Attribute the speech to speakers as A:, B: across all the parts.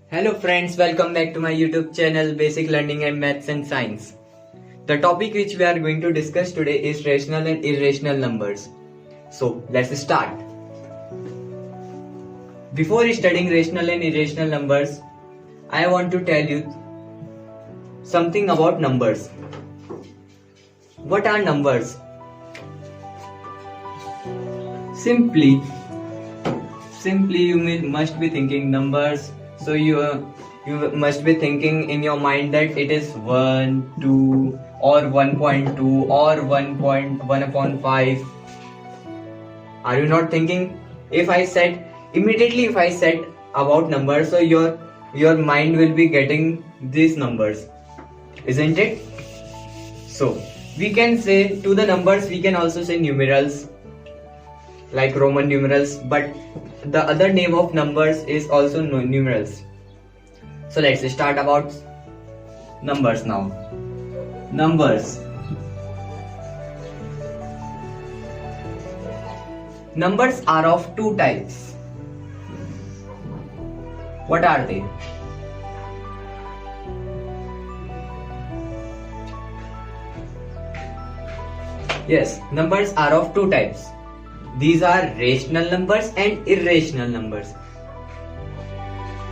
A: Hello friends, welcome back to my YouTube channel Basic Learning and Maths and Science. The topic which we are going to discuss today is rational and irrational numbers. So let's start. Before studying rational and irrational numbers, I want to tell you something about numbers. What are numbers? Simply you must be thinking numbers. So you must be thinking in your mind that it is 1, 2 or 1.2 or 1.1/5. Are you not thinking? If I said about numbers, so your mind will be getting these numbers, isn't it? So we can say to the numbers, we can also say numerals like Roman numerals, but the other name of numbers is also numerals. So let's start about numbers now. Numbers are of two types. What are they? Yes, numbers are of two types. These are rational numbers and irrational numbers.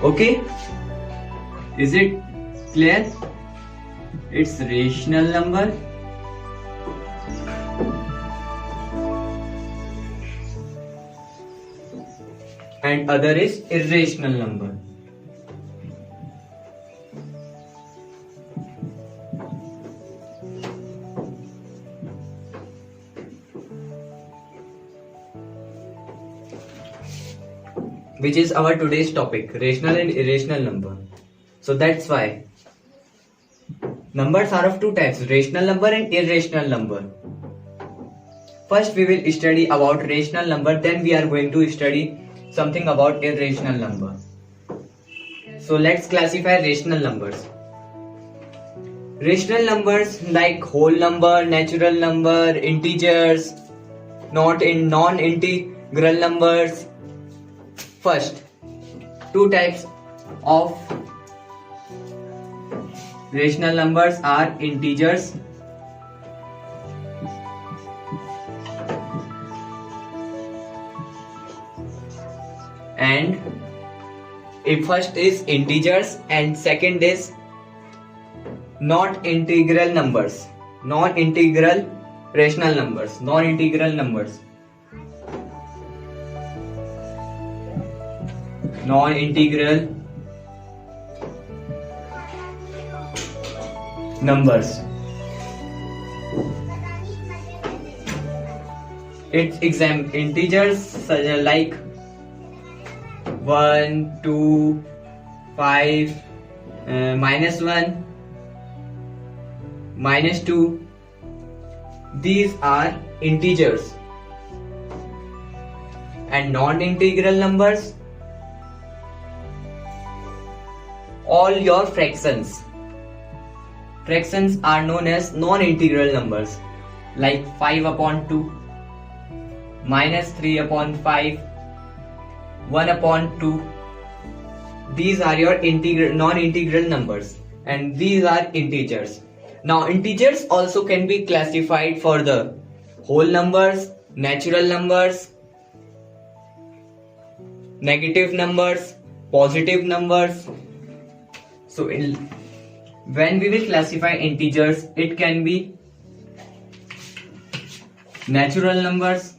A: Okay? Is it clear? It's rational number and other is irrational number. Which is our today's topic, rational and irrational number. So that's why numbers are of two types, rational number and irrational number. First we will study about rational number, then we are going to study something about irrational number. So let's classify rational numbers. Rational numbers like whole number, natural number, integers, non-integral numbers. First, two types of rational numbers are integers and first is integers and second is non-integral numbers, non-integral rational numbers, non-integral numbers. Non-integral numbers. Its integers like 1, 2, 5, -1, -2. These are integers. And non-integral numbers, all your fractions. Fractions are known as non-integral numbers like 5/2, -3/5, 1/2. These are your non-integral numbers and these are integers. Now integers also can be classified for the whole numbers, natural numbers, negative numbers, positive numbers. So when we will classify integers, it can be natural numbers,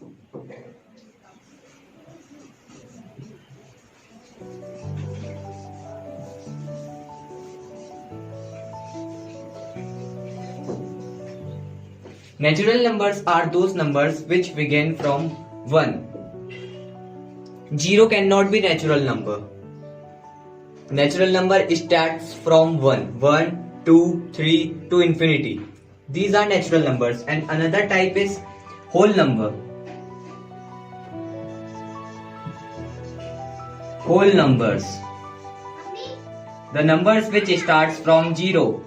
A: natural numbers are those numbers which begin from 1. 0 cannot be natural number. Natural number starts from 1, 2, 3 to infinity. These are natural numbers. And another type is whole number. Whole numbers. The numbers which starts from 0.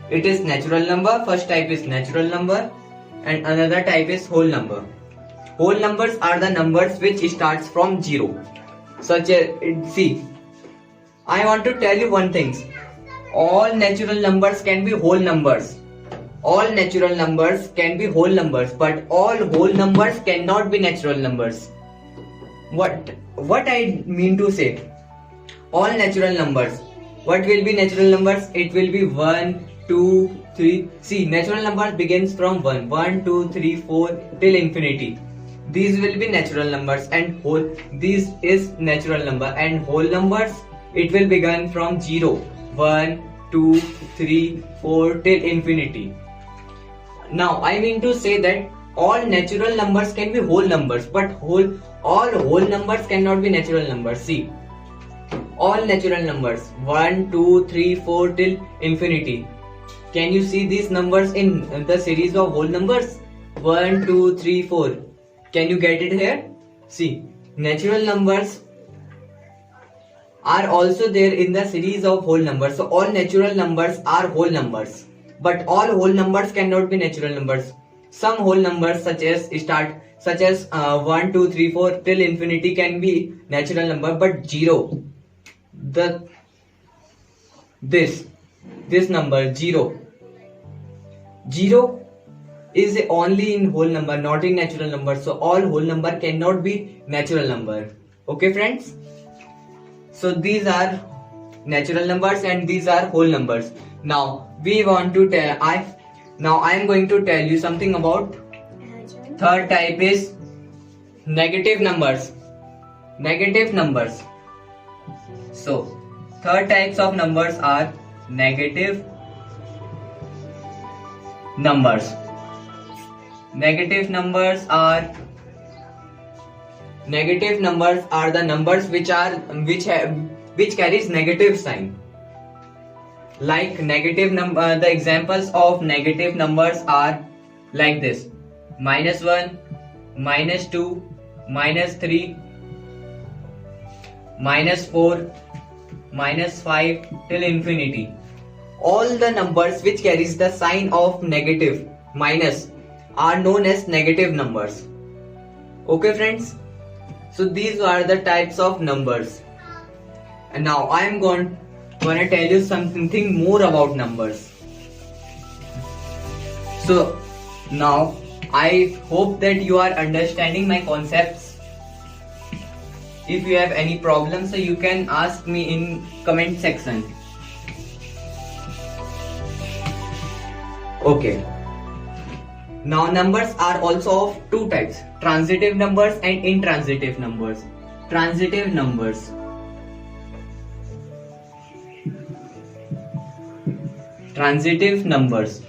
A: It is natural number. First type is natural number and another type is whole number. Whole numbers are the numbers which starts from 0. such as, see, I want to tell you one thing. All natural numbers can be whole numbers. All natural numbers can be whole numbers, but all whole numbers cannot be natural numbers. What I mean to say, all natural numbers. What will be natural numbers? It will be 1, 2, 3. See, natural numbers begins from 1, 1, 2, 3, 4 till infinity. These will be natural numbers, and whole. This is natural number, and whole numbers. It will begin from 0, 1, 2, 3, 4 till infinity. Now I mean to say that all natural numbers can be whole numbers, but all whole numbers cannot be natural numbers. See, all natural numbers 1, 2, 3, 4 till infinity. Can you see these numbers in the series of whole numbers? 1, 2, 3, 4. Can you get it here? See, natural numbers are also there in the series of whole numbers. So all natural numbers are whole numbers, but all whole numbers cannot be natural numbers. Some whole numbers such as 1, 2, 3, 4 till infinity can be natural number, but 0, this number 0 is only in whole number, not in natural number. So all whole number cannot be natural number. Okay friends, so these are natural numbers and these are whole numbers. Now we want to tell, I am going to tell you something about third type is negative numbers. Negative numbers. So third types of numbers are negative numbers. Negative numbers are the numbers which carries negative sign. Like negative number, the examples of negative numbers are like this: -1, -2, -3, -4, -5 till infinity. All the numbers which carries the sign of negative, minus, are known as negative numbers. Okay friends, so these are the types of numbers. And now I am going to tell you something more about numbers. So now I hope that you are understanding my concepts. If you have any problems, so you can ask me in comment section. Okay. Now numbers are also of two types: transitive numbers and intransitive numbers. Transitive numbers. Transitive numbers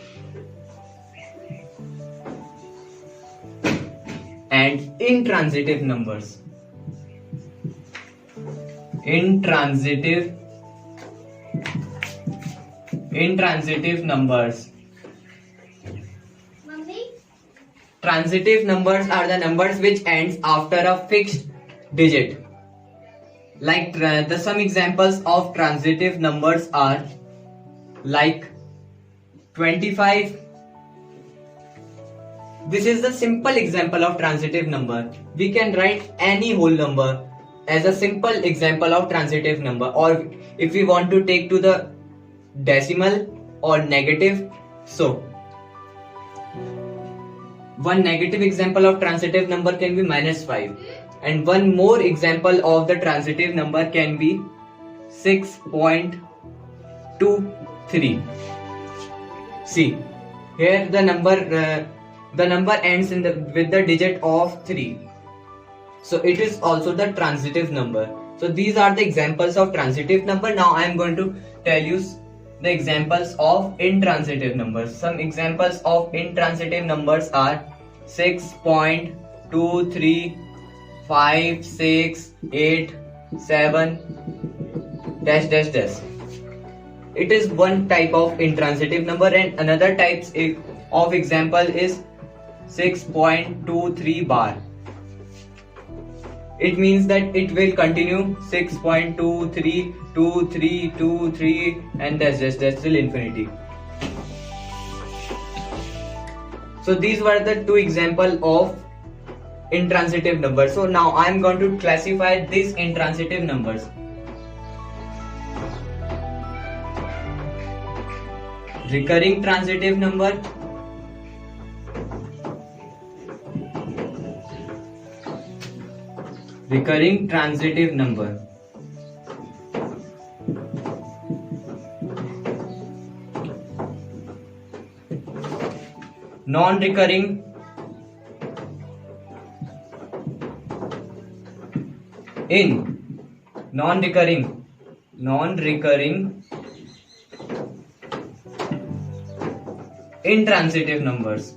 A: and intransitive numbers. Intransitive numbers. Transitive numbers are the numbers which ends after a fixed digit. Like some examples of transitive numbers are like 25. This is the simple example of transitive number. We can write any whole number as a simple example of transitive number, or if we want to take to the decimal or negative, so one negative example of transitive number can be -5, and one more example of the transitive number can be 6.23. See, here the number ends with the digit of 3. So it is also the transitive number. So these are the examples of transitive number. Now I am going to tell you the examples of intransitive numbers. Some examples of intransitive numbers are 6.23, 5, 6, 8, 7, dash dash dash. It is one type of intransitive number, and another type of example is 6.23 bar. It means that it will continue 6.23, 23, 23 and dash dash dash till infinity. So these were the two examples of intransitive numbers. So now I am going to classify these intransitive numbers. Recurring transitive number, recurring transitive number, non-recurring, non-recurring intransitive numbers.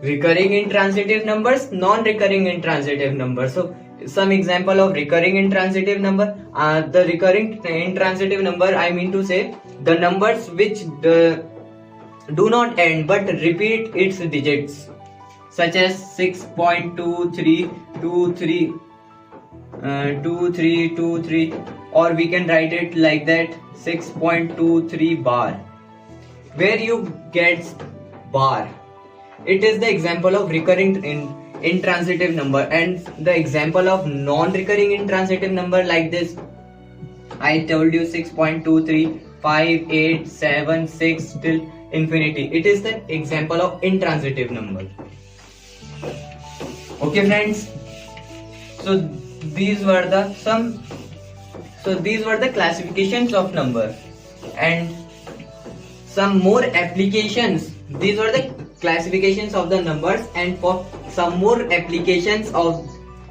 A: Recurring intransitive numbers, non-recurring intransitive numbers. So some example of recurring intransitive number. The recurring intransitive number, I mean to say the numbers which do not end but repeat its digits, such as 6.232323, or we can write it like that, 6.23 bar. Where you get bar, it is the example of recurring intransitive number. And the example of non-recurring intransitive number, like this, I told you 6.23, 5, 8, 7, 6 till infinity. It is the example of intransitive number. Okay friends, so these were the classifications of number, and some more applications. These were the classifications of the numbers, and for some more applications of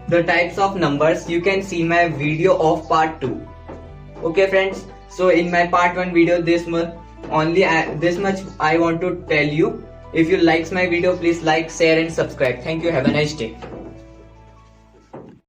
A: the types of numbers, you can see my video of part 2. Okay friends, so in my part 1 video, this much I want to tell you. If you likes my video, please like, share and subscribe. Thank you. Have a nice day.